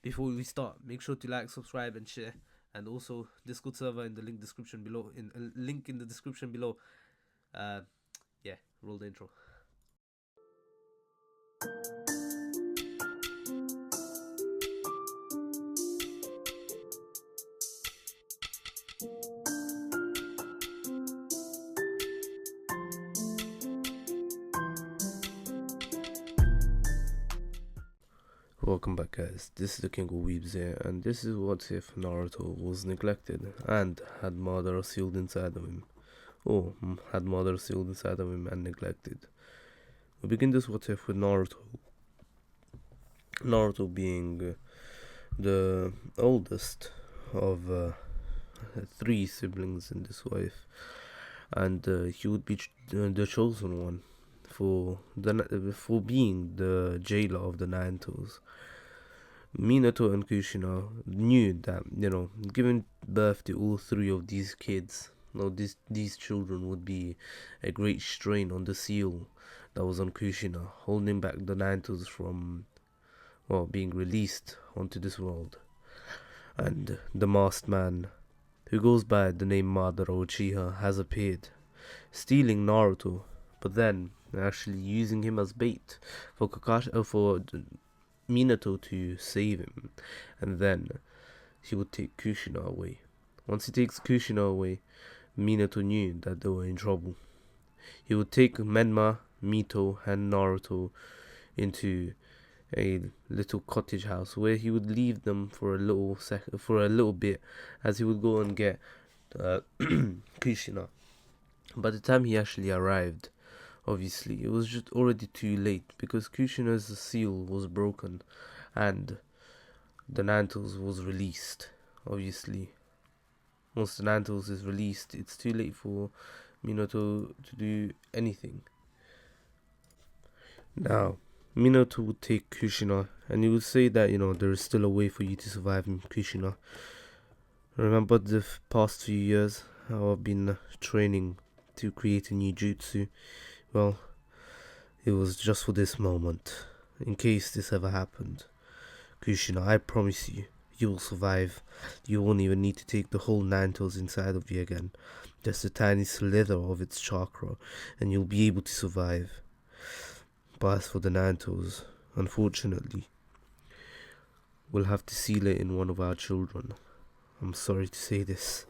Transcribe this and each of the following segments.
Before we start, make sure to like, subscribe, and share. And also, Discord server in the link description below. In a link in the description below. Uh, yeah, roll the intro. Welcome back, guys. This is the King of Weebs here, and this is what if Naruto was neglected and had Madara sealed inside of him. Or had Madara sealed inside of him and neglected. We begin this what if with Naruto. Naruto being the oldest of three siblings in this wife, and he would be the chosen one for being the jailer of the Nine Tails. Minato and Kushina knew that, giving birth to all three of these kids, these children would be a great strain on the seal that was on Kushina, holding back the Nine Tails from, being released onto this world. And the masked man, who goes by the name Madara Uchiha, has appeared, stealing Naruto, but then actually using him as bait for Minato to save him, and then he would take Kushina away. Once he takes Kushina away, Minato knew that they were in trouble. He would take Menma, Mito, and Naruto into a little cottage house where he would leave them for a little bit, as he would go and get Kushina. By the time he actually arrived, obviously it was just already too late, because Kushina's seal was broken and the Nine Tails was released. Obviously, once the Nine Tails is released, it's too late for Minato to do anything. Now, Minato would take Kushina and he would say that, there is still a way for you to survive in Kushina. Remember the past few years how I've been training to create a new jutsu? Well, it was just for this moment, in case this ever happened. Kushina, I promise you, you will survive. You won't even need to take the whole Nine Tails inside of you again. Just a tiny slither of its chakra, and you'll be able to survive. But as for the Nine Tails, unfortunately, we'll have to seal it in one of our children. I'm sorry to say this,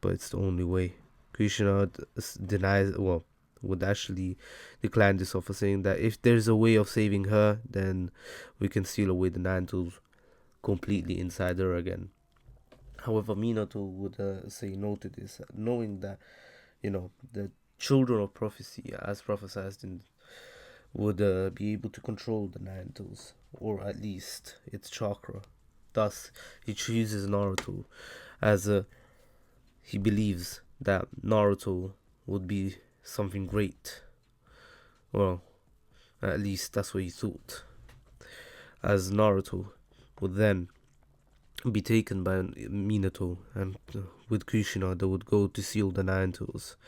but it's the only way. Kushina would actually decline this offer, saying that if there's a way of saving her, then we can seal away the Nine Tails completely inside her again. However, Minato would say no to this, knowing that, the children of prophecy, as prophesied would be able to control the Nine Tails, or at least its chakra. Thus, he chooses Naruto, as he believes that Naruto would be something great. Well, at least that's what he thought. As Naruto would then be taken by Minato, and with Kushina they would go to seal the Nine Tails.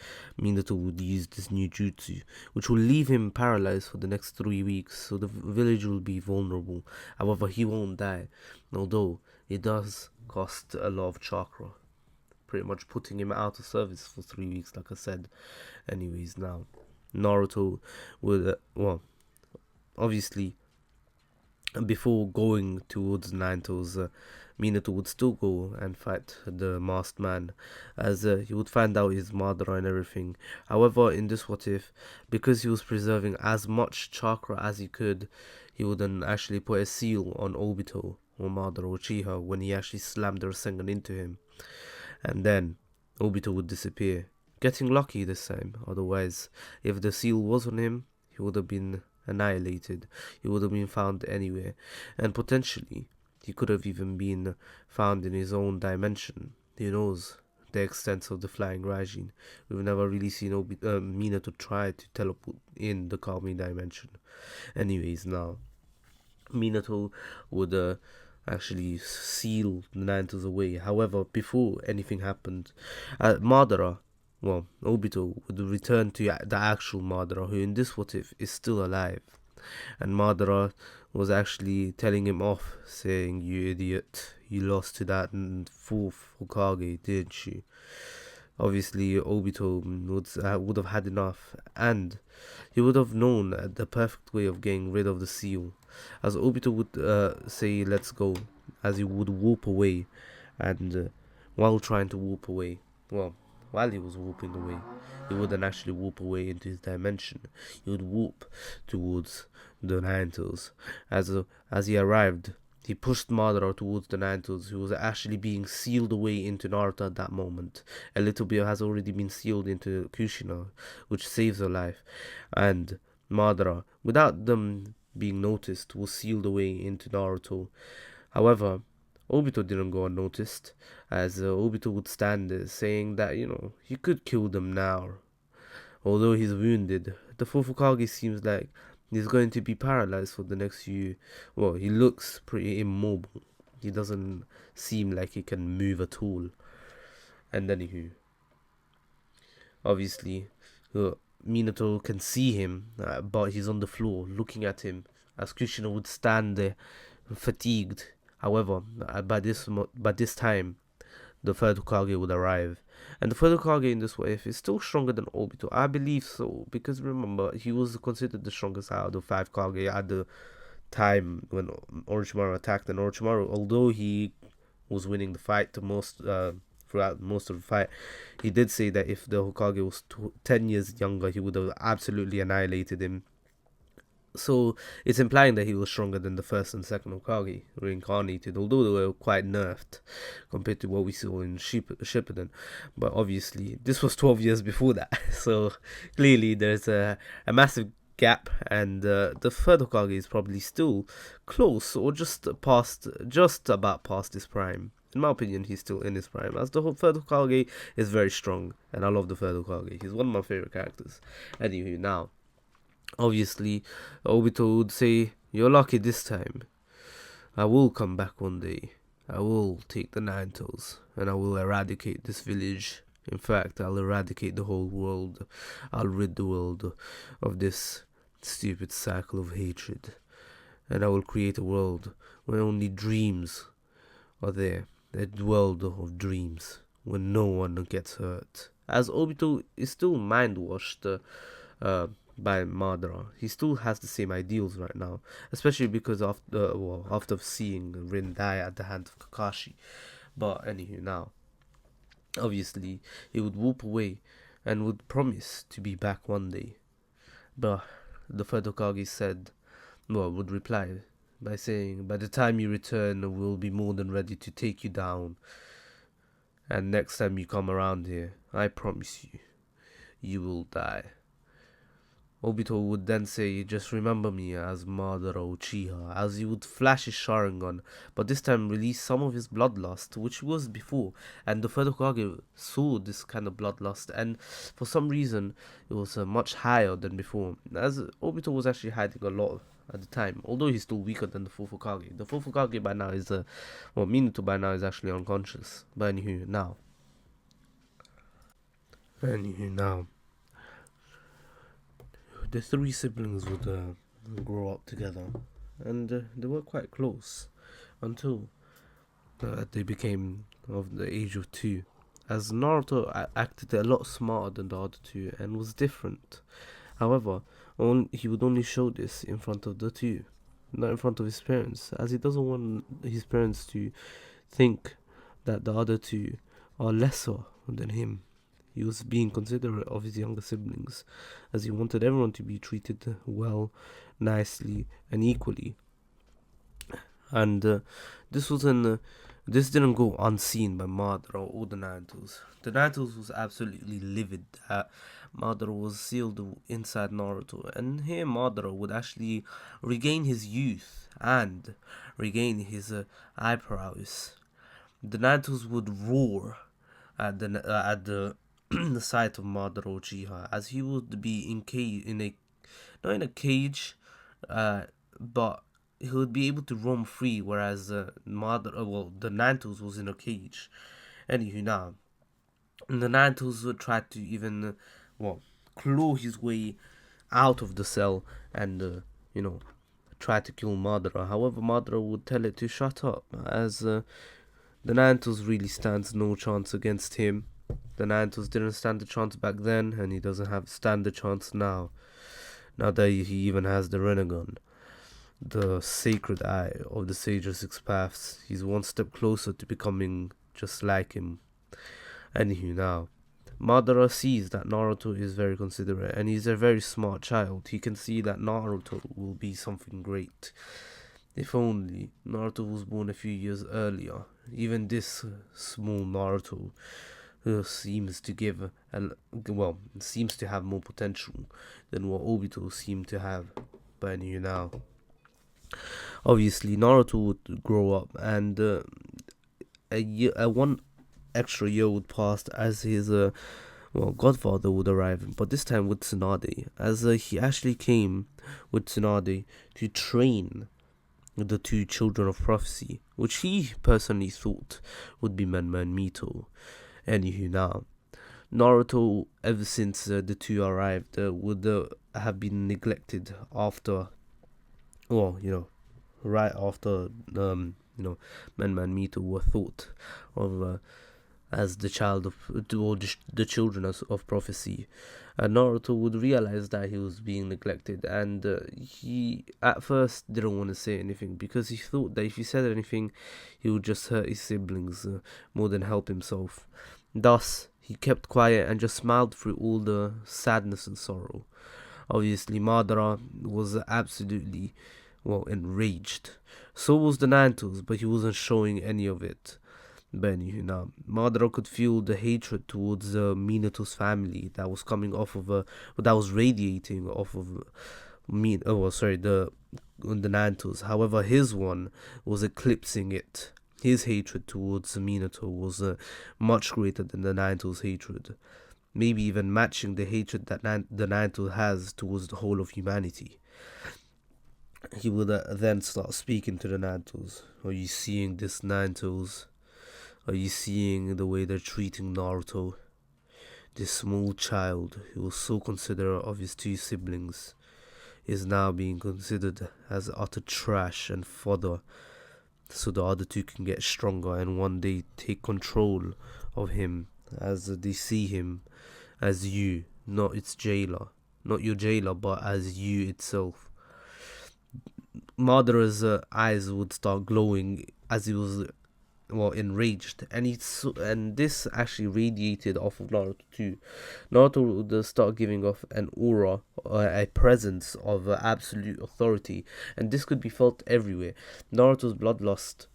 Minato would use this new jutsu, which will leave him paralyzed for the next 3 weeks, so the village will be vulnerable. However, he won't die, although it does cost a lot of chakra, pretty much putting him out of service for 3 weeks, like I said. Anyways, now Naruto would obviously, before going towards Nine Tails, Minato would still go and fight the masked man, as he would find out his Madara and everything. However, in this what if, because he was preserving as much chakra as he could, he would then actually put a seal on Obito, or Madara Uchiha, when he actually slammed the Rasengan into him. And then Obito would disappear, getting lucky this time. Otherwise, if the seal was on him, he would have been annihilated. He would have been found anywhere, and potentially he could have even been found in his own dimension. Who knows the extent of the flying Raijin? We've never really seen Minato try to teleport in the Kami dimension. Anyways, now Minato would actually seal the Nine Tails away. However, before anything happened, Madara, Obito would return to the actual Madara, who in this what if is still alive. And Madara was actually telling him off, saying, "You idiot, you lost to that fourth Hokage, didn't you?" Obviously, Obito would have had enough, and he would have known the perfect way of getting rid of the seal. As Obito would say, "Let's go," as he would whoop away, and while trying to whoop away, well, while he was whooping away, he wouldn't actually whoop away into his dimension. He would whoop towards the Nine Tails. As he arrived, he pushed Madara towards the Nine Tails, who was actually being sealed away into Naruto at that moment. A little bit has already been sealed into Kushina, which saves her life. And Madara, without them being noticed, was sealed away into Naruto. However, Obito didn't go unnoticed, as Obito would stand there saying that, he could kill them now. Although he's wounded, the fourth Hokage seems like he's going to be paralyzed for the next few. Well, he looks pretty immobile. He doesn't seem like he can move at all. And anywho, obviously, Minato can see him, but he's on the floor looking at him as Kushina would stand there, fatigued. However, by this time, the third Hokage would arrive. And the third Hokage in this wave is still stronger than Obito. I believe so, because remember, he was considered the strongest out of the five Kage at the time when Orochimaru attacked. And Orochimaru, although he was winning the fight throughout most of the fight, he did say that if the Hokage was 10 years younger, he would have absolutely annihilated him. So it's implying that he was stronger than the first and second Hokage reincarnated, although they were quite nerfed compared to what we saw in Shippuden. But obviously, this was 12 years before that, so clearly there's a massive gap, and the third Hokage is probably still close or just about past his prime. In my opinion, he's still in his prime, as the third Hokage is very strong, and I love the third Hokage. He's one of my favorite characters. Anywho, now, obviously, Obito would say, "You're lucky this time. I will come back one day. I will take the Nine Tails, and I will eradicate this village. In fact, I'll eradicate the whole world. I'll rid the world of this stupid cycle of hatred. And I will create a world where only dreams are there. A world of dreams, where no one gets hurt." As Obito is still mind-washed, by Madara. He still has the same ideals right now, especially because after seeing Rin die at the hand of Kakashi. But anywho, now, obviously, he would whoop away and would promise to be back one day. But the third Hokage would reply by saying, "By the time you return, we'll be more than ready to take you down. And next time you come around here, I promise you, you will die." Obito would then say, "Just remember me as Madara Uchiha," as he would flash his Sharingan, but this time release some of his bloodlust, which was before, and the third Hokage saw this kind of bloodlust, and for some reason, it was much higher than before, as Obito was actually hiding a lot at the time, although he's still weaker than the fourth Hokage. The fourth Hokage by now is, Minato by now is actually unconscious. But anywho, now, the three siblings would grow up together, and they were quite close until they became of the age of 2. As Naruto acted a lot smarter than the other two and was different. However, he would only show this in front of the two, not in front of his parents, as he doesn't want his parents to think that the other two are lesser than him. He was being considerate of his younger siblings, as he wanted everyone to be treated well, nicely, and equally. And this didn't go unseen by Madara or the Nine Tails. The Nine Tails was absolutely livid that Madara was sealed inside Naruto, and here Madara would actually regain his youth and regain his eyebrows. The Nine Tails would roar at the the sight of Madara Uchiha, as he would be not in a cage, but he would be able to roam free, whereas the Nine Tails was in a cage. Anywho, now, the Nine Tails would try to even, claw his way out of the cell and, you know, try to kill Madara. However, Madara would tell it to shut up, as the Naruto's really stands no chance against him. The Naruto's didn't stand a chance back then, and he doesn't have stand a chance now. Now that he even has the Renegon, the sacred eye of the Sage of Six Paths, he's one step closer to becoming just like him. Anywho, now, Madara sees that Naruto is very considerate and he's a very smart child. He can see that Naruto will be something great. If only Naruto was born a few years earlier. Even this small Naruto seems to seems to have more potential than what Obito seemed to have. But anyway, now, obviously Naruto would grow up, and one extra year would pass as his godfather would arrive, but this time with Tsunade, as he actually came with Tsunade to train the two children of prophecy, which he personally thought would be Menma and Mito. Anywho, now, Naruto, ever since the two arrived, would have been neglected after, right after, Menma and Mito were thought of as the child of, or the children of prophecy. Naruto would realize that he was being neglected, and he at first didn't want to say anything because he thought that if he said anything, he would just hurt his siblings more than help himself. Thus, he kept quiet and just smiled through all the sadness and sorrow. Obviously, Madara was absolutely, enraged. So was the Naruto's, but he wasn't showing any of it. But now, Madara could feel the hatred towards Minato's family that was coming off of that was radiating off of the Naruto's. However, his one was eclipsing it. His hatred towards Minato was much greater than the Naruto's hatred, maybe even matching the hatred that the Naruto has towards the whole of humanity. He would then start speaking to the Naruto's. Are you seeing this, Naruto's? Are you seeing the way they're treating Naruto? This small child who was so considerate of his two siblings is now being considered as utter trash and fodder, so the other two can get stronger and one day take control of him, as they see him as you, not its jailer. Not your jailer, but as you itself. Madara's eyes would start glowing as he was enraged, and this actually radiated off of Naruto too. Naruto would start giving off an aura, a presence of absolute authority, and this could be felt everywhere. Madara's bloodlust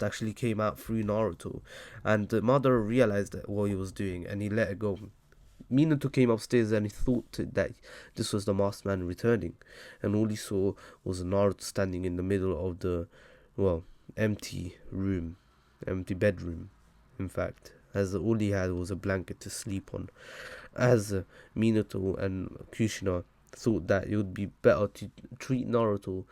actually came out through Naruto, and Madara realized that what he was doing, and he let it go. Minato came upstairs and he thought that this was the masked man returning, and all he saw was Naruto standing in the middle of the empty bedroom, in fact, as all he had was a blanket to sleep on, as Minato and Kushina thought that it would be better to treat Naruto,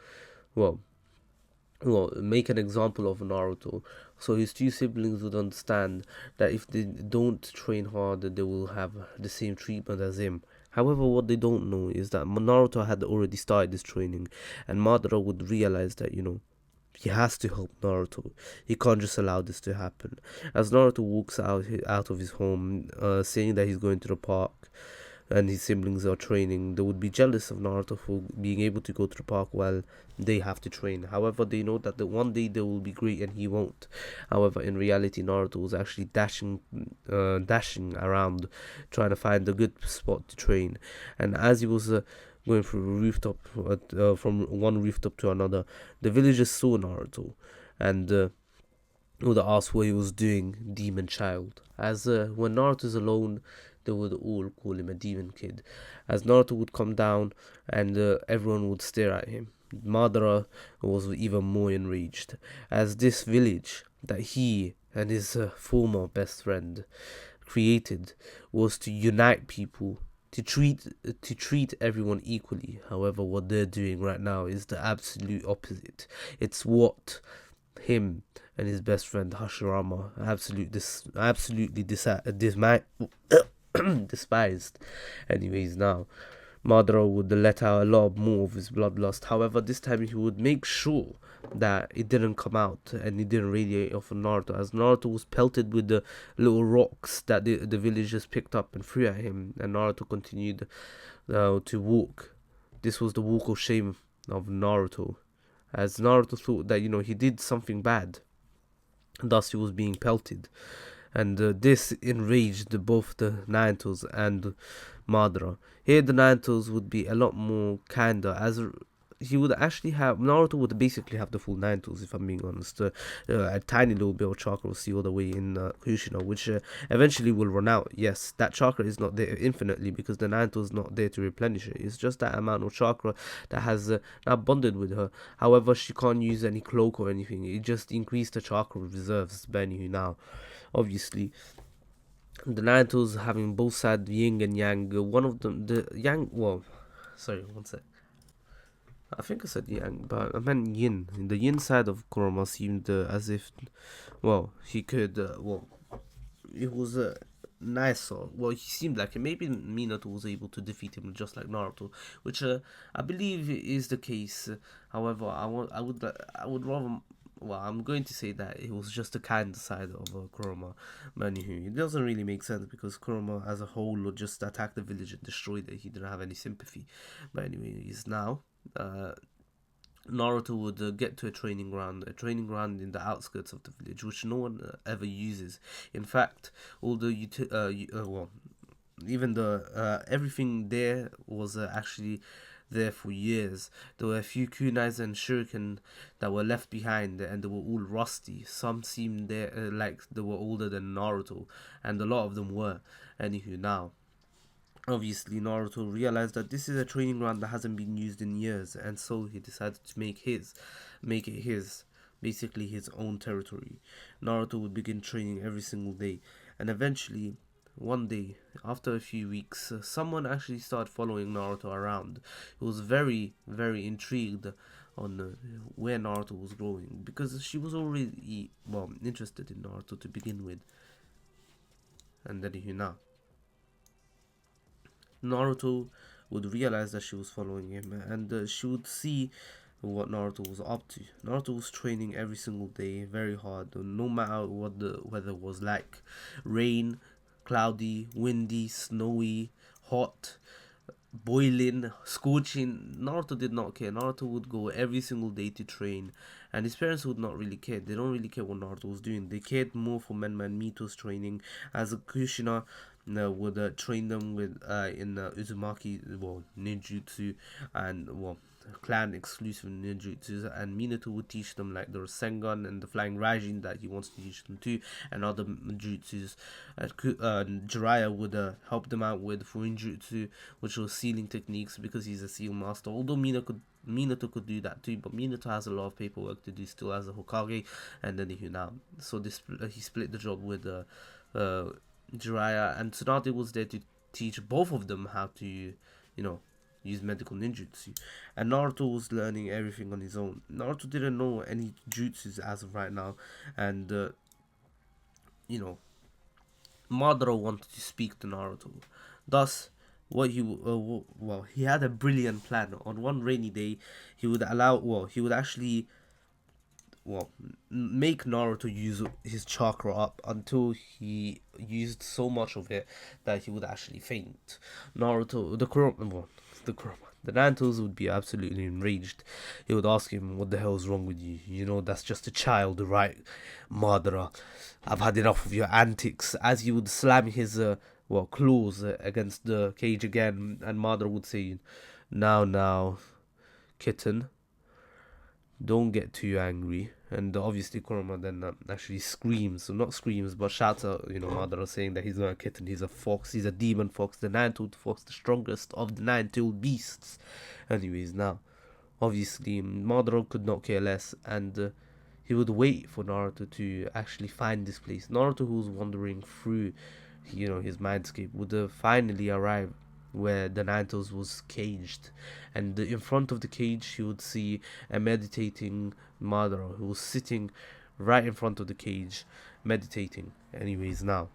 make an example of Naruto, so his two siblings would understand that if they don't train hard, they will have the same treatment as him. However, what they don't know is that Naruto had already started this training, and Madara would realize that, he has to help Naruto. He can't just allow this to happen. As Naruto walks out of his home, saying that he's going to the park, and his siblings are training, they would be jealous of Naruto for being able to go to the park while they have to train. However, they know that one day they will be great and he won't. However, in reality, Naruto was actually dashing around, trying to find a good spot to train. And as he was going from one rooftop to another, the villagers saw Naruto, and would ask what he was doing, demon child. As when Naruto's alone, they would all call him a demon kid. As Naruto would come down, and everyone would stare at him, Madara was even more enraged, as this village that he and his former best friend created was to unite people, to treat everyone equally. However, what they're doing right now is the absolute opposite. It's what him and his best friend Hashirama absolutely despised. Anyways, now Madara would let out a lot more of his bloodlust. However, this time he would make sure that it didn't come out and it didn't radiate off of Naruto, as Naruto was pelted with the little rocks that the villagers picked up and threw at him, and Naruto continued to walk. This was the walk of shame of Naruto, as Naruto thought that he did something bad, thus he was being pelted, and this enraged both the Ninetales and Madara. Here, the Ninetales would be a lot more kinder, as he would actually have Naruto would basically have the full Ninetales, if I'm being honest. A tiny little bit of chakra will see all the way in Kushina, which eventually will run out. Yes, that chakra is not there infinitely because the Ninetales is not there to replenish it. It's just that amount of chakra that has now bonded with her. However, she can't use any cloak or anything. It just increased the chakra reserves, Benny. Now, obviously, the Ninetales having both sides yin and yang. One of them, the yang. Well, sorry, one sec. I think I said yang, but I meant yin. The yin side of Kurama seemed as if, well, he could, it was nicer. Well, he seemed like it. Maybe Minato was able to defeat him just like Naruto, which I believe is the case. However, I would rather. Well, I'm going to say that it was just the kind side of Kurama. But anywho, it doesn't really make sense because Kurama as a whole would just attack the village and destroy it. He didn't have any sympathy. But anyways, now Naruto would get to a training ground in the outskirts of the village, which no one ever uses. In fact, all the even the everything there was actually there for years. There were a few kunais and shuriken that were left behind, and they were all rusty. Some seemed there like they were older than Naruto, and a lot of them were. Anywho, now obviously Naruto realized that this is a training ground that hasn't been used in years, and so he decided to make it his, basically his own territory. Naruto would begin training every single day, and eventually, one day, after a few weeks, someone actually started following Naruto around. He was very, very intrigued on where Naruto was growing, because she was already, well, interested in Naruto to begin with. And then now Naruto would realize that she was following him, and she would see what Naruto was up to. Naruto was training every single day, very hard, no matter what the weather was like. Rain, cloudy, windy, snowy, hot, boiling, scorching. Naruto did not care. Naruto would go every single day to train, and his parents would not really care. They don't really care what Naruto was doing. They cared more for Menma and Mito's training, as Kushina would train them with in Uzumaki, well, ninjutsu, and well, clan exclusive ninjutsu, and Minato would teach them like the Rasengan and the Flying Raijin that he wants to teach them too, and other jutsus. Jiraiya would help them out with Fuinjutsu, which was sealing techniques, because he's a seal master. Although Minato could do that too, but Minato has a lot of paperwork to do still as a Hokage, and then so he split the job with Jiraiya, and Tsunade was there to teach both of them how to, use medical ninjutsu. And Naruto was learning everything on his own. Naruto didn't know any jutsus as of right now, and Madara wanted to speak to Naruto. Thus, he had a brilliant plan. On one rainy day, he would actually make Naruto use his chakra up until he used so much of it that he would actually faint. The Nantos would be absolutely enraged. He would ask him, "What the hell's wrong with you? That's just a child, right? Madara, I've had enough of your antics." As he would slam his claws against the cage again, and Madara would say, Now, kitten, don't get too angry." And obviously Kurama then actually screams, so not screams, but shouts out, Madara, saying that he's not a kitten, he's a fox, he's a demon fox, the nine-toed fox, the strongest of the nine-tailed beasts. Anyways, now, obviously Madara could not care less, and he would wait for Naruto to actually find this place. Naruto, who was wandering through, his mindscape, would finally arrive where the Naruto was caged, and in front of the cage he would see a meditating Madara, who was sitting right in front of the cage meditating. Anyways, now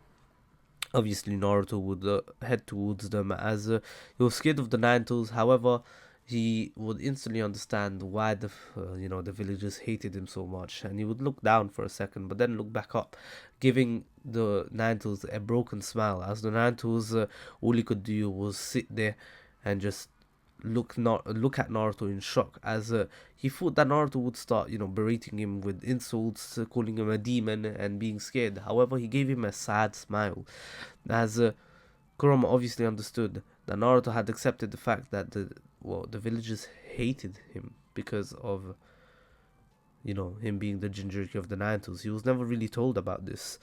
obviously Naruto would head towards them as he was scared of the Nine Tails. However, he would instantly understand why the villagers hated him so much, and he would look down for a second, but then look back up, giving the Nine Tails a broken smile. As the Nine Tails, all he could do was sit there and just look at Naruto in shock, as he thought that Naruto would start berating him with insults, calling him a demon and being scared. However, he gave him a sad smile, as Kurama obviously understood that Naruto had accepted the fact that the villagers hated him because of him being the Jinchuriki of the Naruto's. He was never really told about this.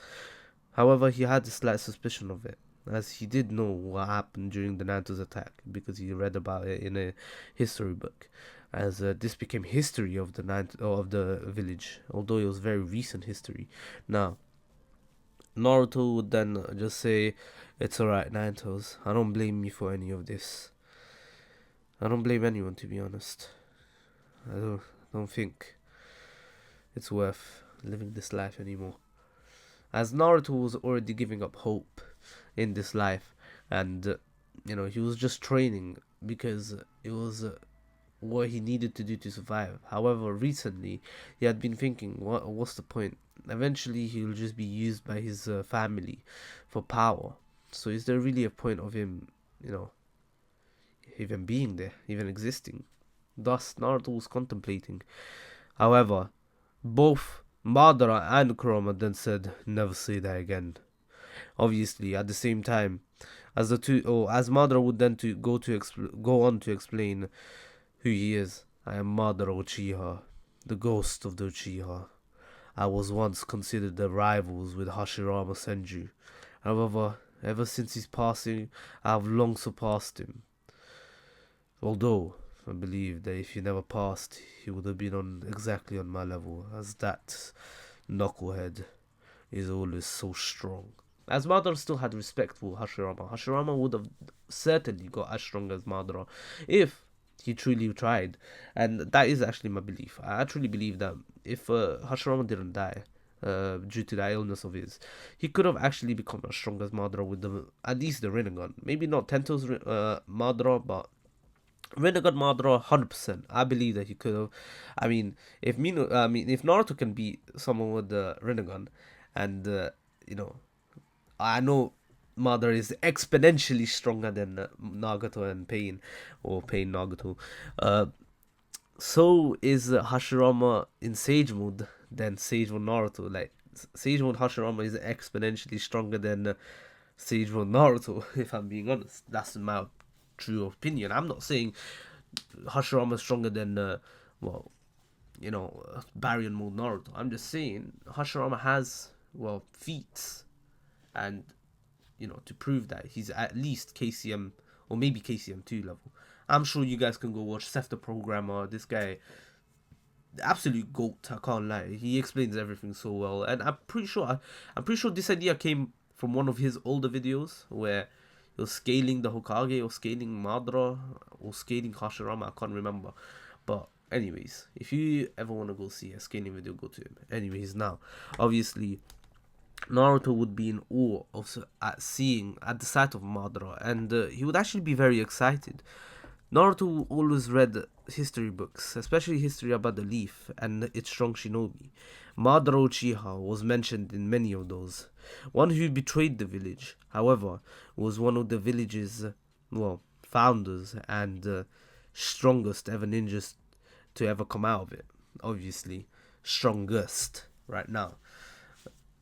However, he had a slight suspicion of it, as he did know what happened during the Naruto's attack because he read about it in a history book. As this became history of the village, although it was very recent history. Now, Naruto would then just say, "It's alright, Naruto. I don't blame you for any of this. I don't blame anyone, to be honest. I don't think it's worth living this life anymore." As Naruto was already giving up hope in this life, and he was just training because it was what he needed to do to survive. However, recently he had been thinking, what's the point? Eventually, he'll just be used by his family for power. So, is there really a point of him, even being there, even existing? Thus, Naruto was contemplating. However, both Madara and Kurama then said, "Never say that again." Obviously, at the same time, as Madara would then go on to explain who he is. "I am Madara Uchiha, the ghost of the Uchiha. I was once considered the rivals with Hashirama Senju. However, ever since his passing, I have long surpassed him. Although, I believe that if he never passed, he would have been exactly on my level, as that knucklehead is always so strong." As Madara still had respect for Hashirama, Hashirama would have certainly got as strong as Madara if he truly tried. And that is actually my belief. I actually believe that if Hashirama didn't die due to that illness of his, he could have actually become as strong as Madara with at least the Rinnegan. Maybe not Tento's Madara, but Rinnegan Madara, 100%. I believe that he could have. If Naruto can beat someone with the Rinnegan, and I know Madara is exponentially stronger than Nagato and Pain, or Pain Nagato. So is Hashirama in Sage Mode than Sage Mode Naruto. Like, Sage Mode Hashirama is exponentially stronger than Sage Mode Naruto, if I'm being honest. That's my true opinion. I'm not saying Hashirama is stronger than, Baryon Mode Naruto. I'm just saying Hashirama has, feats, and to prove that he's at least KCM or maybe KCM 2 level. I'm sure you guys can go watch Seth the Programmer. This guy, the absolute goat. I can't lie. He explains everything so well, and I'm pretty sure this idea came from one of his older videos where he was scaling the Hokage or scaling Madara or scaling Hashirama. I can't remember, but anyways, if you ever want to go see a scaling video, go to him. Anyways, now obviously Naruto would be in awe at the sight of Madara, and he would actually be very excited. Naruto always read history books, especially history about the Leaf and its strong shinobi. Madara Uchiha was mentioned in many of those. One who betrayed the village, however, was one of the village's, founders and strongest ever ninjas to ever come out of it. Obviously, strongest right now.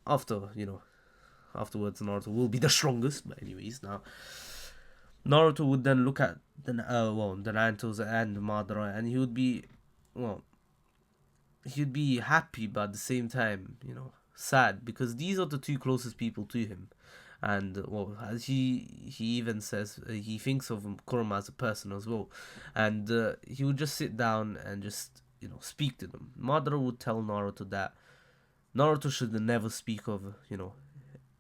Afterwards Naruto will be the strongest. But anyways, now Naruto would then look at the Naruto's and Madara, and he would be, he'd be happy, but at the same time, sad, because these are the two closest people to him. And as he even says, he thinks of Kurama as a person as well, and he would just sit down and just speak to them. Madara would tell Naruto that Naruto should never speak of,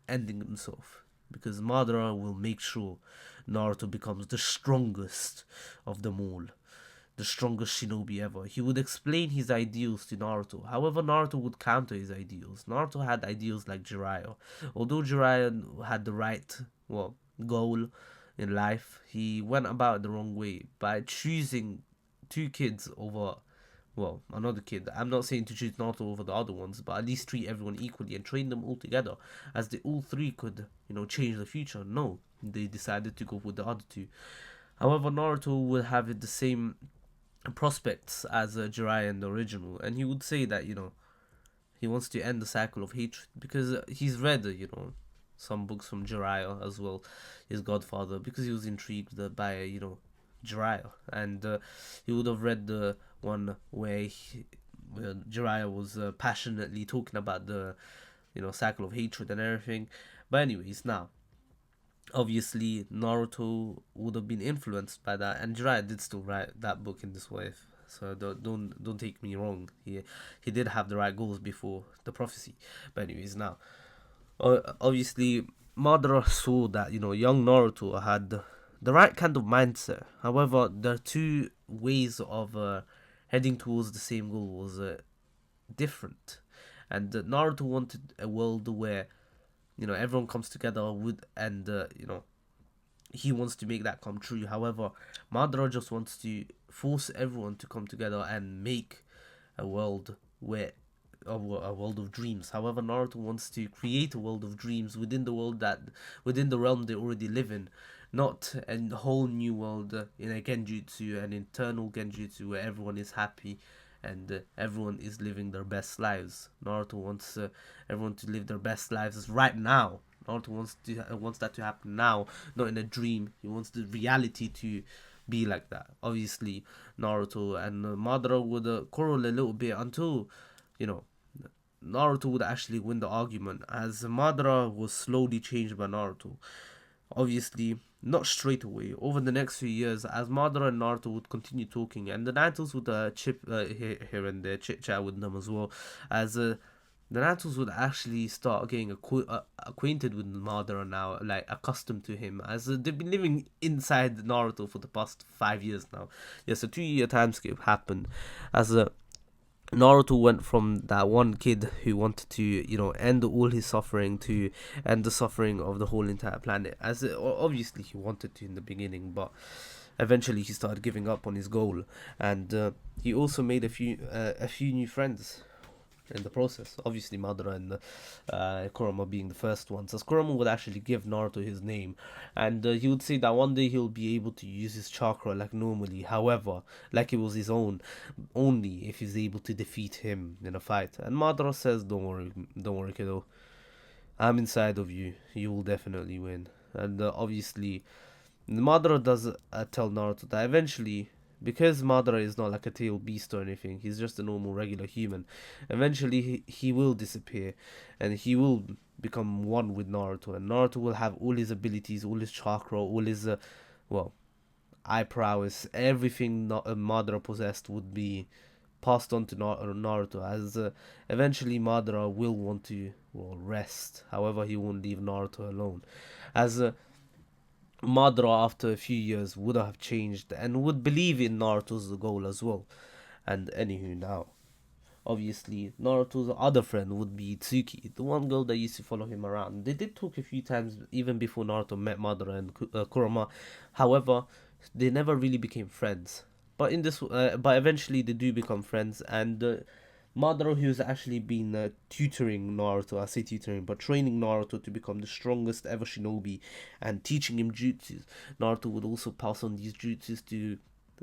ending himself, because Madara will make sure Naruto becomes the strongest of them all. the strongest shinobi ever. He would explain his ideals to Naruto. However, Naruto would counter his ideals. Naruto had ideals like Jiraiya. Although Jiraiya had the right, goal in life, he went about it the wrong way by choosing two kids over, another kid. I'm not saying to choose Naruto over the other ones, but at least treat everyone equally and train them all together, as they all three could, change the future. No, they decided to go with the other two. However, Naruto would have the same prospects as Jiraiya in the original, and he would say that he wants to end the cycle of hatred because he's read some books from Jiraiya as well, his godfather, because he was intrigued by Jiraiya, and he would have read the one where Jiraiya was passionately talking about the cycle of hatred and everything. But anyways, now obviously Naruto would have been influenced by that, and Jiraiya did still write that book in this way. So don't take me wrong. He did have the right goals before the prophecy. But anyways, now obviously Madara saw that young Naruto had the right kind of mindset. However, the two ways of heading towards the same goal was different, and Naruto wanted a world where everyone comes together with, and he wants to make that come true. However, Madara just wants to force everyone to come together and make a world where a world of dreams. However, Naruto wants to create a world of dreams within the realm they already live in, not a whole new world in a genjutsu, an internal genjutsu where everyone is happy and everyone is living their best lives. Naruto wants everyone to live their best lives right now. Naruto wants that to happen now, not in a dream. He wants the reality to be like that. Obviously, Naruto and Madara would quarrel a little bit until, Naruto would actually win the argument, as Madara was slowly changed by Naruto. Obviously, not straight away. Over the next few years, as Madara and Naruto would continue talking, and the Narutos would chip here and there, chit chat with them as well, as the Narutos would actually start getting acquainted with Madara now, like accustomed to him, as they've been living inside Naruto for the past 5 years now. Yes, a 2 year time skip happened, as Naruto went from that one kid who wanted to, end all his suffering to end the suffering of the whole entire planet. As obviously he wanted to in the beginning, but eventually he started giving up on his goal, and he also made a few new friends in the process. Obviously, Madara and Kurama being the first ones, as Kurama would actually give Naruto his name, and he would say that one day he'll be able to use his chakra like normally, however, like it was his own, only if he's able to defeat him in a fight. And Madara says, don't worry, kiddo. I'm inside of you. You will definitely win. And obviously, Madara does tell Naruto that eventually, because Madara is not like a tail beast or anything, he's just a normal regular human. Eventually he will disappear, and he will become one with Naruto, and Naruto will have all his abilities, all his chakra, all his eye prowess, everything Madara possessed would be passed on to Naruto, as eventually Madara will want to rest. However, he won't leave Naruto alone, as Madara, after a few years, would have changed and would believe in Naruto's goal as well. And anywho, now, obviously, Naruto's other friend would be Tsuki, the one girl that used to follow him around. They did talk a few times even before Naruto met Madara and Kurama. However, they never really became friends. But but eventually they do become friends, and Madara, who's actually been tutoring Naruto, I say tutoring, but training Naruto to become the strongest ever shinobi and teaching him jutsus. Naruto would also pass on these jutsus to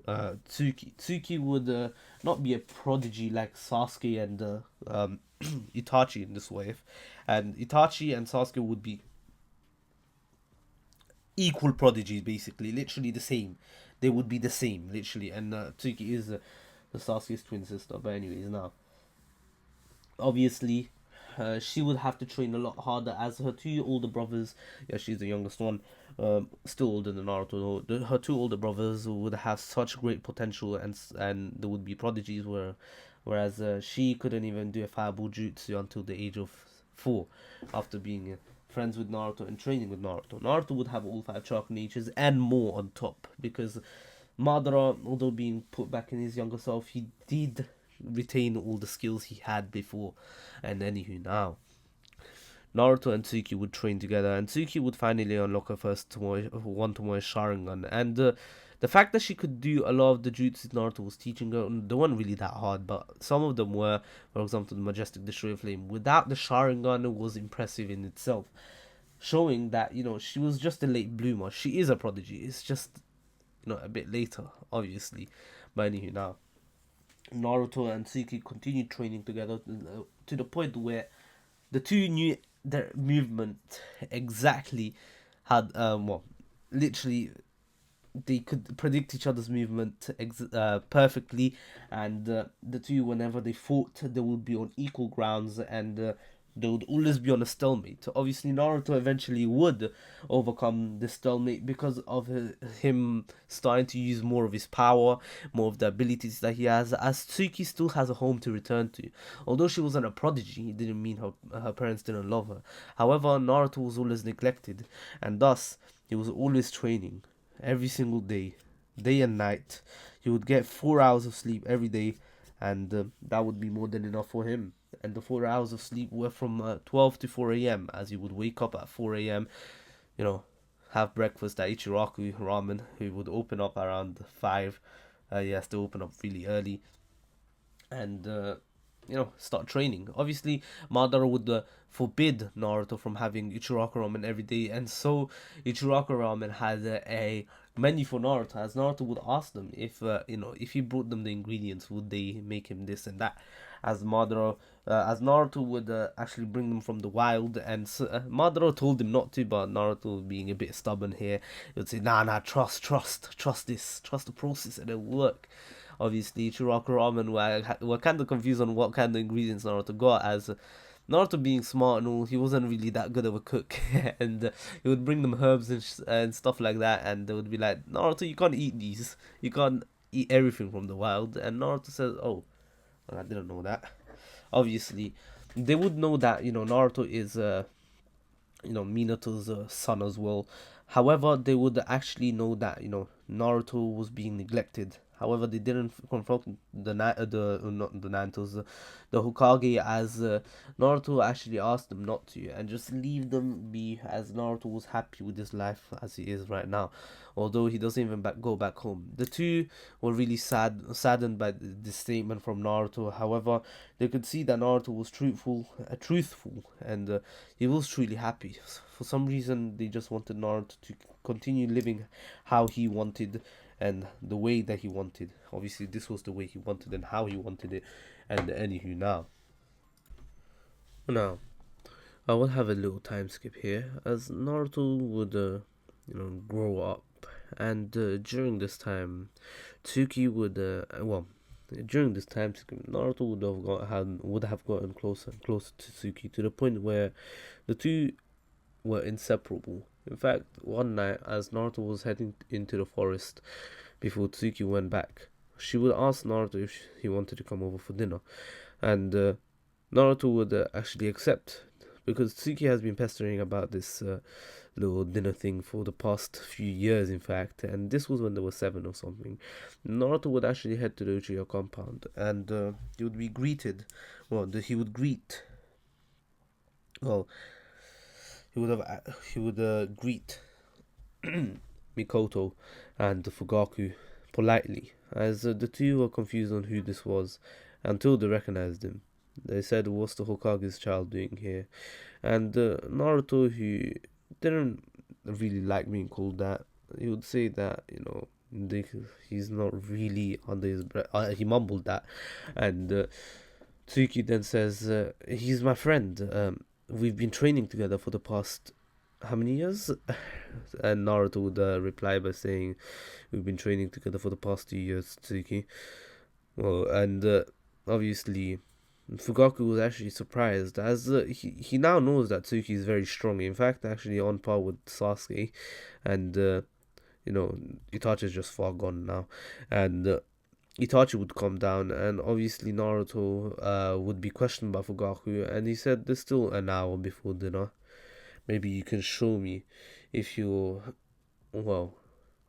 Tsuki. Tsuki would not be a prodigy like Sasuke and Itachi in this wave, and Itachi and Sasuke would be equal prodigies, basically, literally the same. They would be the same, literally, and Tsuki is the Sasuke's twin sister. But anyways, now obviously she would have to train a lot harder, as her two older brothers, yeah, she's the youngest one, still older than Naruto though, her two older brothers would have such great potential, and there would be prodigies, whereas she couldn't even do a fireball jutsu until the age of 4, after being friends with Naruto and training with Naruto. Naruto would have all 5 chakra natures and more on top, because Madara, although being put back in his younger self, he did retain all the skills he had before. And anywho, now Naruto and Tsuki would train together, and Tsuki would finally unlock her first one Tomoe Sharingan. And the fact that she could do a lot of the jutsus Naruto was teaching her, they weren't really that hard, but some of them were. For example, the Majestic Destroyer Flame. Without the Sharingan, it was impressive in itself, showing that she was just a late bloomer. She is a prodigy. It's just a bit later, obviously. But anywho, now Naruto and Tsuki continued training together to the point where the two knew their movement exactly, had literally they could predict each other's movement perfectly, and the two, whenever they fought, they would be on equal grounds, and they would always be on a stalemate. Obviously, Naruto eventually would overcome the stalemate because of him starting to use more of his power, more of the abilities that he has, as Tsuki still has a home to return to. Although she wasn't a prodigy, it didn't mean her parents didn't love her. However, Naruto was always neglected, and thus he was always training every single day, day and night. He would get 4 hours of sleep every day, and that would be more than enough for him. And the 4 hours of sleep were from 12 to 4 a.m., as he would wake up at 4 a.m., you know, have breakfast at Ichiraku Ramen, who would open up around 5. He has to open up really early, and start training. Obviously, Madara would forbid Naruto from having Ichiraku ramen every day, and so Ichiraku ramen had a menu for Naruto, as Naruto would ask them if he brought them the ingredients, would they make him this and that. As Naruto would actually bring them from the wild, and Madara told him not to, but Naruto, being a bit stubborn here, he would say, nah, trust this, trust the process, and it'll work. Obviously, Ichiraku ramen were kind of confused on what kind of ingredients Naruto got, as Naruto, being smart and all, he wasn't really that good of a cook, and he would bring them herbs and stuff like that, and they would be like, Naruto, you can't eat these, you can't eat everything from the wild. And Naruto says, oh, I didn't know that. Obviously, they would know that Naruto is Minato's son as well. However, they would actually know that Naruto was being neglected. However, they didn't confront not the Nantos, the Hokage, as Naruto actually asked them not to, and just leave them be, as Naruto was happy with his life as he is right now. Although he doesn't even go back home. The two were really saddened by this statement from Naruto. However, they could see that Naruto was truthful, and he was truly happy. For some reason, they just wanted Naruto to continue living how he wanted and the way that he wanted. Obviously, this was the way he wanted and how he wanted it. And anywho, now I will have a little time skip here, as Naruto would grow up, and during this time, Tsuki would during this time, Naruto would have gotten closer and closer to Tsuki, to the point where the two were inseparable. In fact, one night, as Naruto was heading into the forest before Tsuki went back, she would ask Naruto if he wanted to come over for dinner, and Naruto would actually accept, because Tsuki has been pestering about this little dinner thing for the past few years, in fact, and this was when they were 7 or something. Naruto would actually head to the Uchiha compound, and he would be greeted. He would greet. Well, he would greet Mikoto and Fugaku politely, as the two were confused on who this was until they recognized him. They said, "What's the Hokage's child doing here?" And Naruto, who didn't really like being called that, he would say that he's not really under his breath. He mumbled that, and Tsuki then says, "He's my friend. We've been training together for the past how many years?" And Naruto would reply by saying, "We've been training together for the past 2 years, Tsuki." Well, and obviously, Fugaku was actually surprised, as he now knows that Tsuki is very strong. In fact, actually on par with Sasuke, and Itachi is just far gone now, and Itachi would come down, and obviously Naruto would be questioned by Fugaku, and he said, "There's still an hour before dinner. Maybe you can show me if you're, well,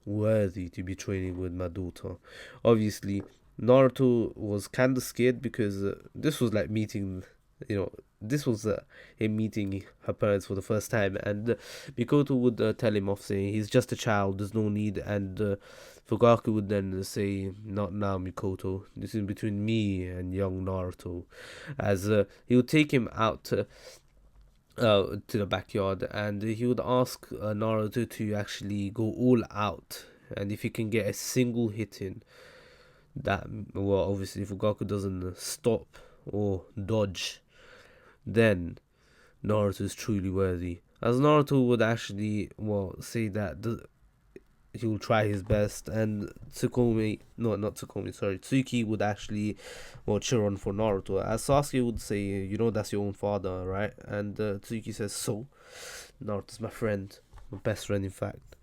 worthy to be training with my daughter. Obviously, Naruto was kind of scared because this was like meeting, you know, this was him meeting her parents for the first time, and Mikoto would tell him off, saying he's just a child, there's no need, and Fugaku would then say, "Not now, Mikoto. This is between me and young Naruto," as he would take him out to the backyard, and he would ask Naruto to actually go all out, and if he can get a single hit in, that, well, obviously if Fugaku doesn't stop or dodge, then Naruto is truly worthy. As Naruto would actually, well, say that he will try his best, and Tsukume, no, not Tsukume, sorry, Tsuki would actually, well, cheer on for Naruto. As Sasuke would say, you know, that's your own father, right? And Tsuki says, so? Naruto's my friend, my best friend, in fact.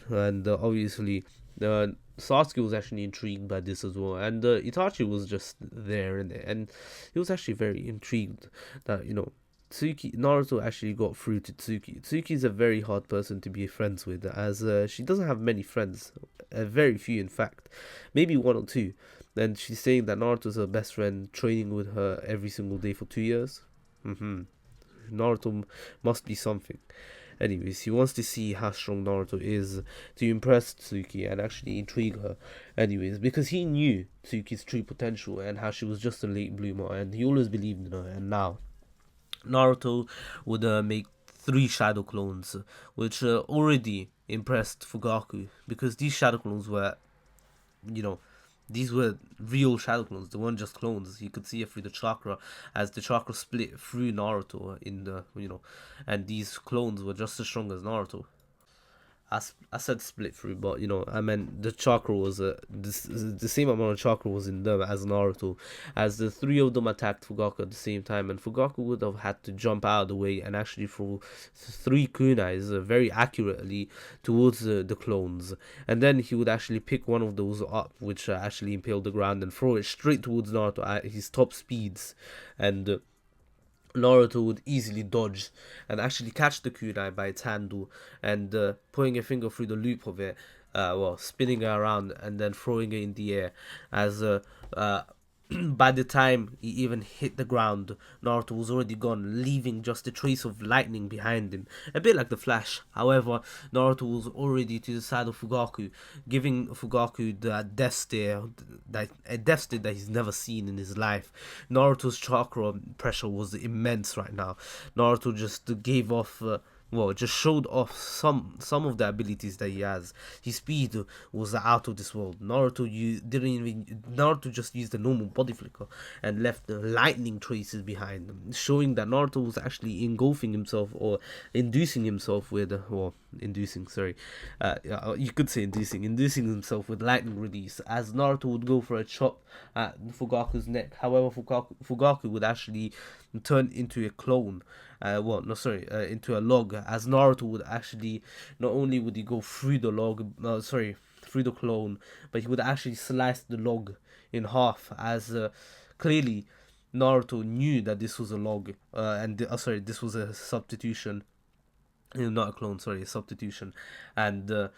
And obviously, Sasuke was actually intrigued by this as well, and Itachi was just there, and he was actually very intrigued that, you know, Naruto actually got through to Tsuki. Tsuki is a very hard person to be friends with, as she doesn't have many friends, very few in fact, maybe one or two. And she's saying that Naruto's her best friend, training with her every single day for 2 years. Naruto must be something. Anyways, he wants to see how strong Naruto is to impress Tsuki and actually intrigue her. Anyways, because he knew Tsuki's true potential and how she was just a late bloomer, and he always believed in her. And now Naruto would make 3 shadow clones, which already impressed Fugaku, because these shadow clones were, you know, these were real shadow clones. They weren't just clones. You could see it through the chakra, as the chakra split through Naruto in the, you know, and these clones were just as strong as Naruto. I said split through, but you know, I meant the chakra was the same amount of chakra was in them as Naruto, as the 3 of them attacked Fugaku at the same time, and Fugaku would have had to jump out of the way and actually throw 3 kunais very accurately towards the clones, and then he would actually pick one of those up, which actually impaled the ground, and throw it straight towards Naruto at his top speeds, and Naruto would easily dodge and actually catch the kunai by its handle, and putting a finger through the loop of it, well, spinning it around and then throwing it in the air. As by the time he even hit the ground, Naruto was already gone, leaving just a trace of lightning behind him, a bit like the Flash. However, Naruto was already to the side of Fugaku, giving Fugaku that death stare, a death stare that he's never seen in his life. Naruto's chakra pressure was immense right now. Naruto just gave off. Well, just showed off some of the abilities that he has. His speed was out of this world. Naruto just used the normal body flicker and left the lightning traces behind him, showing that Naruto was actually engulfing himself, or inducing himself with, well, inducing, sorry, you could say inducing himself with lightning release, as Naruto would go for a chop at Fugaku's neck. However, Fugaku would actually turn into a clone, into a log, as Naruto would actually, not only would he go through the log, through the clone, but he would actually slice the log in half, as clearly Naruto knew that this was a log, this was a substitution, not a clone, sorry, a substitution, and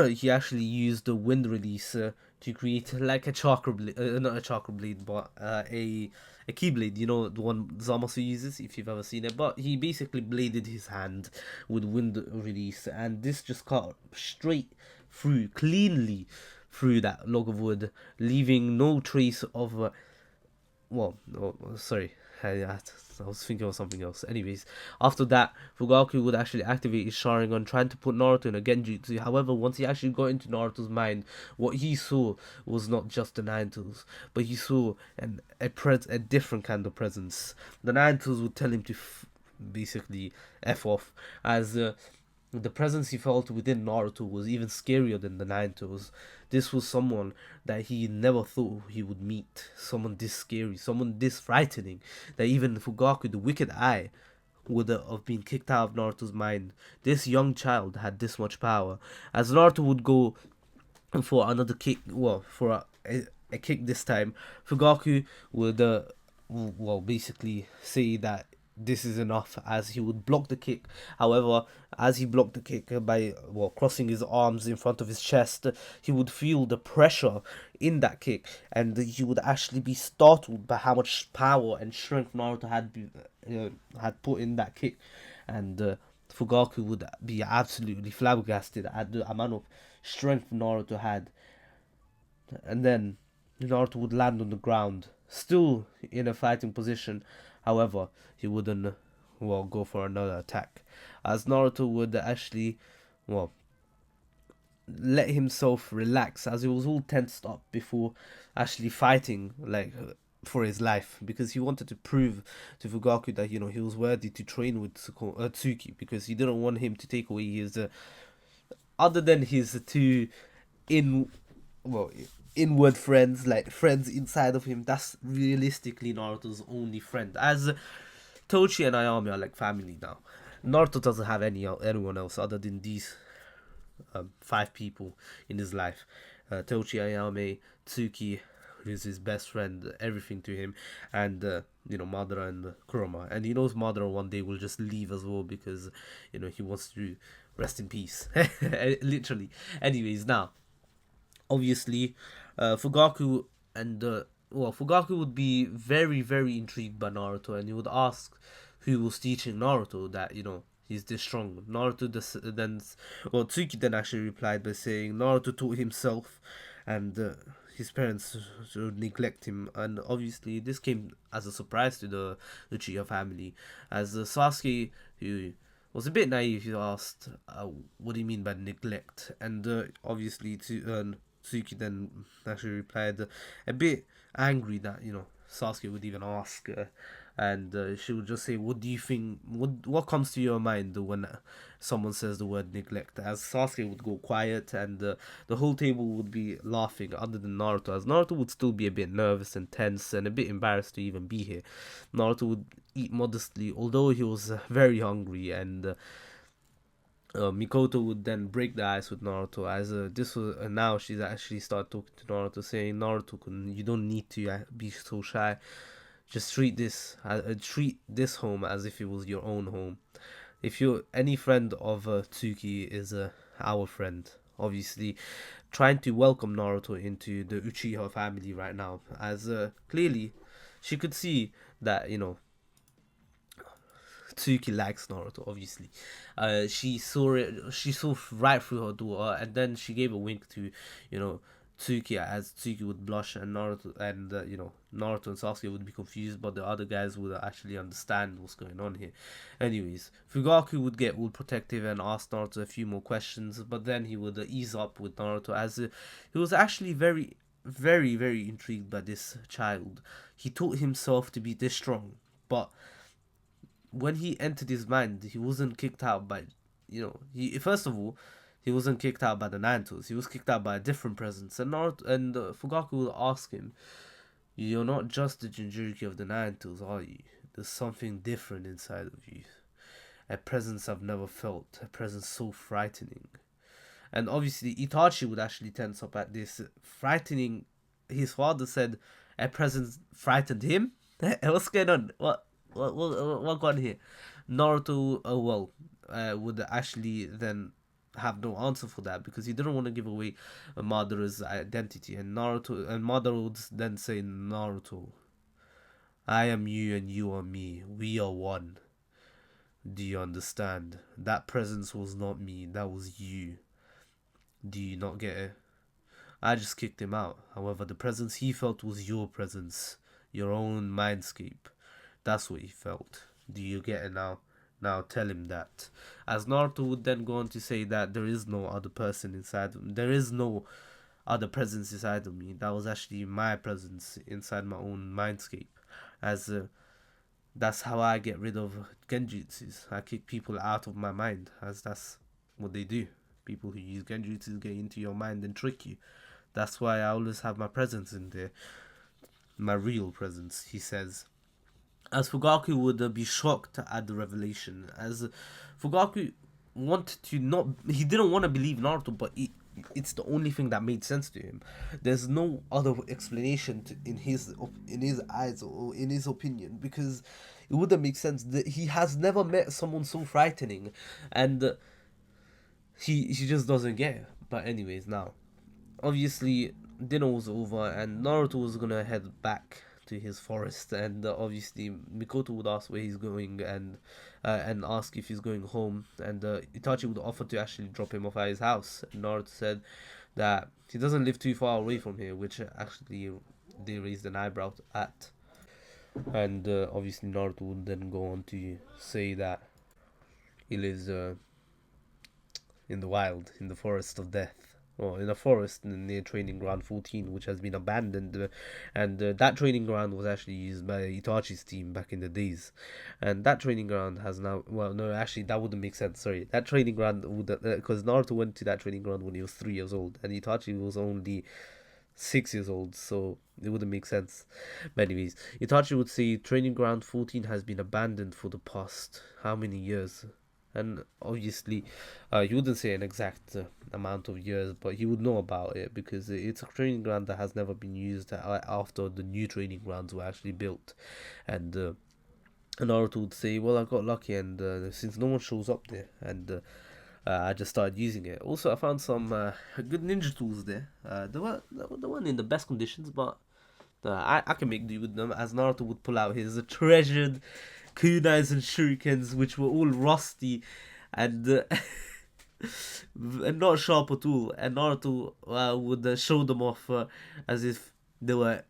he actually used the wind release to create like a chakra blade, not a chakra blade, but a keyblade, you know, the one Zamasu uses, if you've ever seen it. But he basically bladed his hand with wind release, and this just cut straight through, cleanly through that log of wood, leaving no trace of sorry, I was thinking of something else. Anyways, after that, Fugaku would actually activate his Sharingan, trying to put Naruto in a Genjutsu. However, once he actually got into Naruto's mind, what he saw was not just the Nine Tails, but he saw a different kind of presence. The Nine Tails would tell him to basically F off, as the presence he felt within Naruto was even scarier than the Nine Tails. This was someone that he never thought he would meet. Someone this scary, someone this frightening, that even Fugaku, the Wicked Eye, would have been kicked out of Naruto's mind. This young child had this much power. As Naruto would go for another kick, for a kick this time, Fugaku would, basically say that this is enough, as he would block the kick. However, as he blocked the kick by, well, crossing his arms in front of his chest, he would feel the pressure in that kick, and he would actually be startled by how much power and strength Naruto had put in that kick. And Fugaku would be absolutely flabbergasted at the amount of strength Naruto had. And then Naruto would land on the ground, still in a fighting position. However, he wouldn't, well, go for another attack, as Naruto would actually, well, let himself relax, as he was all tensed up before actually fighting, like, for his life, because he wanted to prove to Fugaku that, you know, he was worthy to train with Tsuki, because he didn't want him to take away his other than his two in well inward friends, like friends inside of him. That's realistically Naruto's only friend, as Tochi and Ayami are like family now. Naruto doesn't have anyone else other than these five people in his life. Tochi, Ayame, Tsuki, who's his best friend, everything to him, and Madara and Kurama. And he knows Madara one day will just leave as well, because he wants to rest in peace, literally. Anyways, now obviously, Fugaku and Fugaku would be very, very intrigued by Naruto, and he would ask who was teaching Naruto that he's this strong. Tsuki then actually replied by saying Naruto taught himself, and his parents should neglect him. And obviously, this came as a surprise to the Uchiha family, as Sasuke, who was a bit naive, he asked, "What do you mean by neglect?" And obviously, Tsuki then actually replied, a bit angry that Sasuke would even ask, and she would just say, "What do you think? What comes to your mind when someone says the word neglect?" As Sasuke would go quiet, and the whole table would be laughing, other than Naruto, as Naruto would still be a bit nervous and tense and a bit embarrassed to even be here. Naruto would eat modestly, although he was very hungry, and Mikoto would then break the ice with Naruto, as this was now she's actually started talking to Naruto, saying, "Naruto, you don't need to be so shy. Just treat this home as if it was your own home. If you're any friend of Tsuki is our friend." Obviously, trying to welcome Naruto into the Uchiha family right now, as clearly she could see that Tsuki likes Naruto. Obviously, she saw it. She saw right through her door, and then she gave a wink to, Tsuki, as Tsuki would blush, and Naruto and Sasuke would be confused, but the other guys would actually understand what's going on here. Anyways, Fugaku would get all protective and ask Naruto a few more questions, but then he would ease up with Naruto, as he was actually very, very, very intrigued by this child. He taught himself to be this strong, but when he entered his mind, he wasn't kicked out by, he first of all, he wasn't kicked out by the Nantos. He was kicked out by a different presence. And Fugaku will ask him, "You're not just the Jinchuriki of the Nantos, are you? There's something different inside of you. A presence I've never felt. A presence so frightening." And obviously, Itachi would actually tense up at this. Frightening. His father said a presence frightened him. What's going on? What got here? Naruto, would actually then have no answer for that, because he didn't want to give away Madara's identity. And Madara would then say, "Naruto, I am you and you are me. We are one. Do you understand? That presence was not me. That was you. Do you not get it? I just kicked him out. However, the presence he felt was your presence, your own mindscape. That's what he felt. Do you get it now? Now tell him that." As Naruto would then go on to say that there is no other person inside of me. There is no other presence inside of me. That was actually my presence inside my own mindscape. As that's how I get rid of genjutsus. I kick people out of my mind, as that's what they do. People who use genjutsu get into your mind and trick you. That's why I always have my presence in there. My real presence, he says. As Fugaku would be shocked at the revelation, as Fugaku wanted to not, he didn't want to believe Naruto, but it's the only thing that made sense to him. There's no other explanation in his eyes or in his opinion, because it wouldn't make sense. That he has never met someone so frightening, and he just doesn't get it. But anyways, now obviously dinner was over and Naruto was gonna head back to his forest, and obviously Mikoto would ask where he's going, and ask if he's going home, and Itachi would offer to actually drop him off at his house. And Naruto said that he doesn't live too far away from here, which actually they raised an eyebrow at. And obviously Naruto would then go on to say that he lives in the wild, in the forest of death, or in a forest near Training Ground 14, which has been abandoned. And that training ground was actually used by Itachi's team back in the days. And that training ground has now, well, no, actually, that wouldn't make sense. Sorry, that training ground would, because Naruto went to that training ground when he was 3 years old, and Itachi was only 6 years old, so it wouldn't make sense. But anyways, Itachi would say Training Ground 14 has been abandoned for the past how many years? And obviously, he wouldn't say an exact amount of years, but he would know about it because it's a training ground that has never been used after the new training grounds were actually built. And Naruto would say, "Well, I got lucky, and since no one shows up there, and I just started using it. Also, I found some good ninja tools there. They weren't in the best conditions, but I can make do with them." As Naruto would pull out his treasured kunais and shurikens, which were all rusty and and not sharp at all. And Naruto would show them off as if they were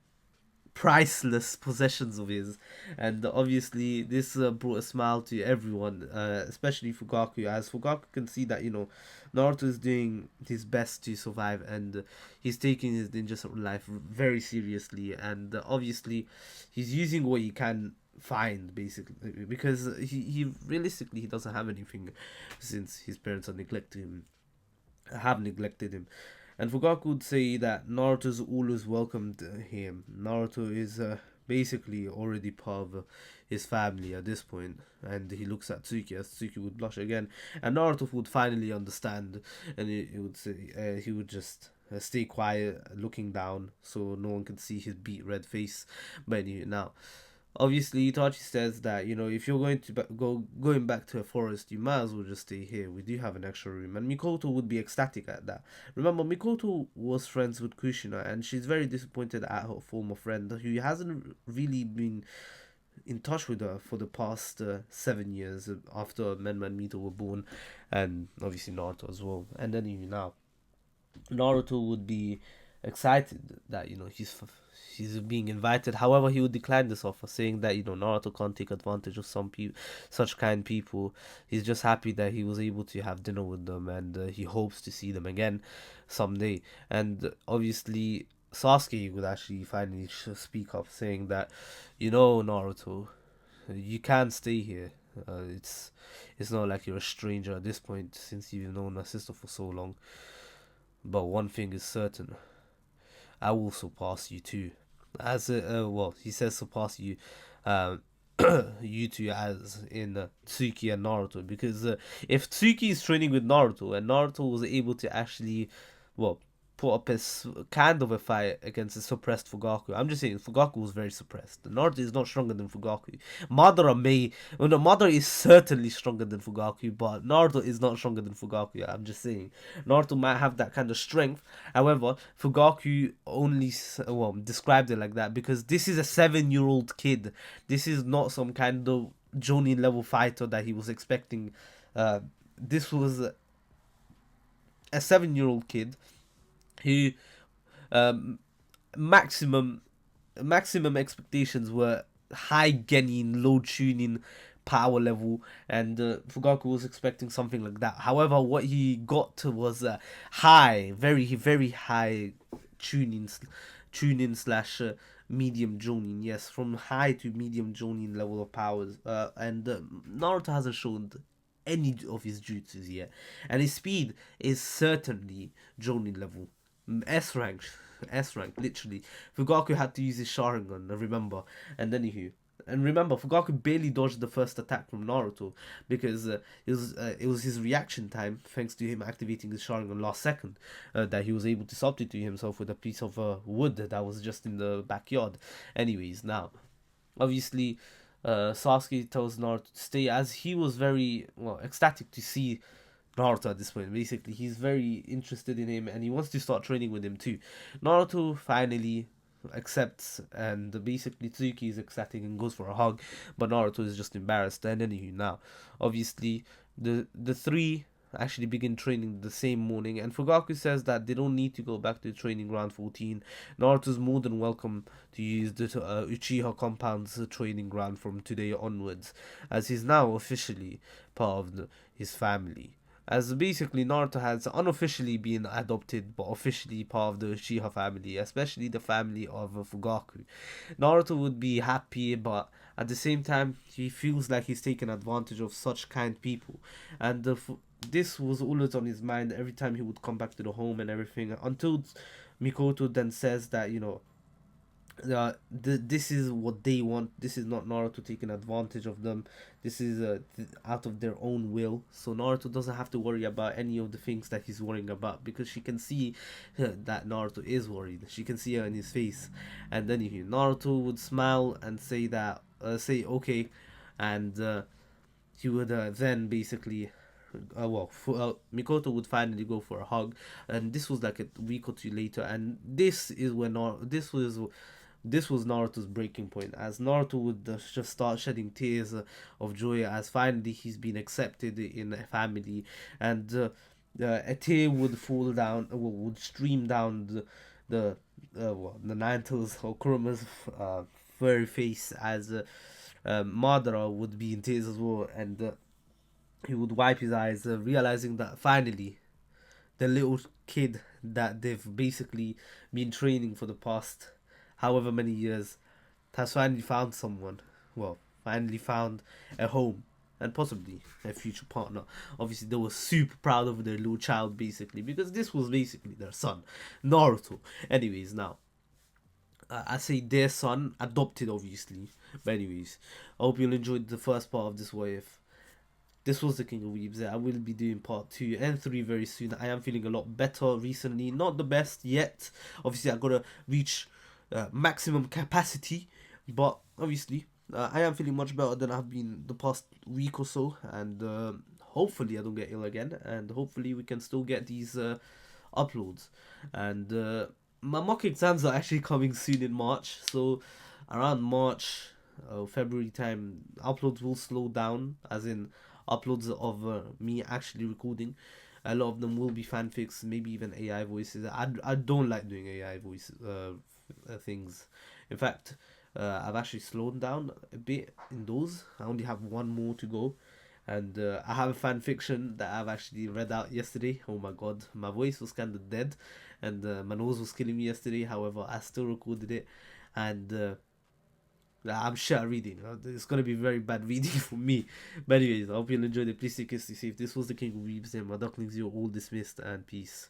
priceless possessions of his. And obviously this brought a smile to everyone, especially Fugaku, as Fugaku can see that, Naruto is doing his best to survive, and he's taking his ninja life very seriously, and obviously he's using what he can find, basically, because he realistically he doesn't have anything, since his parents have neglected him. And Fugaku would say that Naruto's always welcomed him. Naruto is basically already part of his family at this point. And he looks at Tsuki, as Tsuki would blush again. And Naruto would finally understand, and he would say he would just stay quiet, looking down, so no one could see his beet red face. But anyway, now obviously Itachi says that, if you're going to going back to a forest, you might as well just stay here. We do have an extra room. And Mikoto would be ecstatic at that. Remember, Mikoto was friends with Kushina, and she's very disappointed at her former friend, who hasn't really been in touch with her for the past 7 years after Menma and Mito were born, and obviously Naruto as well. And then now Naruto would be excited that he's being invited. However, he would decline this offer, saying that Naruto can't take advantage of such kind people. He's just happy that he was able to have dinner with them, and he hopes to see them again someday. And obviously, Sasuke would actually finally speak up, saying that, Naruto, you can't stay here. It's not like you're a stranger at this point, since you've known our sister for so long. But one thing is certain: I will surpass you too. He says surpass you, you two, as in Tsuki and Naruto. Because if Tsuki is training with Naruto, and Naruto was able to actually, put up a kind of a fight against a suppressed Fugaku. I'm just saying, Fugaku was very suppressed. Naruto is not stronger than Fugaku. Madara is certainly stronger than Fugaku, but Naruto is not stronger than Fugaku. I'm just saying, Naruto might have that kind of strength. However, Fugaku only described it like that because this is a 7-year-old kid. This is not some kind of Jonin level fighter that he was expecting. This was a 7-year-old kid who maximum expectations were high Genin, low tuning power level, and Fugaku was expecting something like that. However, what he got was high, very very high tuning slash medium Jonin. Yes, from high to medium Jonin level of powers, and Naruto hasn't shown any of his jutsus yet, and his speed is certainly Jonin level. S rank, literally. Fugaku had to use his Sharingan, I remember. And anywho, And remember, Fugaku barely dodged the first attack from Naruto because it was his reaction time, thanks to him activating his Sharingan last second, that he was able to substitute himself with a piece of wood that was just in the backyard. Anyways, now, obviously, Sasuke tells Naruto to stay as he was very, well, ecstatic to see Naruto at this point. Basically, he's very interested in him and he wants to start training with him too. Naruto finally accepts, and basically Tsuki is ecstatic and goes for a hug, but Naruto is just embarrassed. And anywho, now, obviously, the three actually begin training the same morning, and Fugaku says that they don't need to go back to training ground 14. Naruto's more than welcome to use the Uchiha compound's training ground from today onwards, as he's now officially part of his family. As basically Naruto has unofficially been adopted but officially part of the Uchiha family, especially the family of Fugaku. Naruto would be happy, but at the same time he feels like he's taken advantage of such kind people, and this was always on his mind every time he would come back to the home and everything, until Mikoto then says that, this is what they want. This is not Naruto taking advantage of them. This is out of their own will. So Naruto doesn't have to worry about any of the things that he's worrying about, because she can see that Naruto is worried. She can see her in his face, and then Naruto would smile and say that, say okay, and he would then basically. Mikoto would finally go for a hug, and this was like a week or two later, and this was Naruto's breaking point, as Naruto would just start shedding tears of joy as finally he's been accepted in a family, and a tear would fall down, would stream down the Naruto's or Kuruma's furry face, as Madara would be in tears as well, and he would wipe his eyes, realizing that finally the little kid that they've basically been training for the past however many years has finally found someone. Well, finally found a home and possibly a future partner. Obviously, they were super proud of their little child, basically, because this was basically their son, Naruto. Anyways, now, I say their son, adopted, obviously. But anyways, I hope you'll enjoy the first part of this What If. This was the King of Weebs. I will be doing part 2 and 3 very soon. I am feeling a lot better recently. Not the best yet. Obviously, I gotta reach maximum capacity. But obviously, I am feeling much better than I've been the past week or so. And hopefully, I don't get ill again. And hopefully, we can still get these uploads. And my mock exams are actually coming soon in March. So around March, February time, uploads will slow down. As in, uploads of me actually recording. A lot of them will be fanfics, maybe even AI voices. I don't like doing AI voice things. In fact, I've actually slowed down a bit in those. I only have one more to go. And I have a fan fiction that I've actually read out yesterday. Oh my god, my voice was kind of dead, and my nose was killing me yesterday. However, I still recorded it, and I'm sure reading. It's gonna be very bad reading for me. But anyways, I hope you'll enjoy it. Please stay safe. This was the King of Weebs, and my ducklings, you're all dismissed, and peace.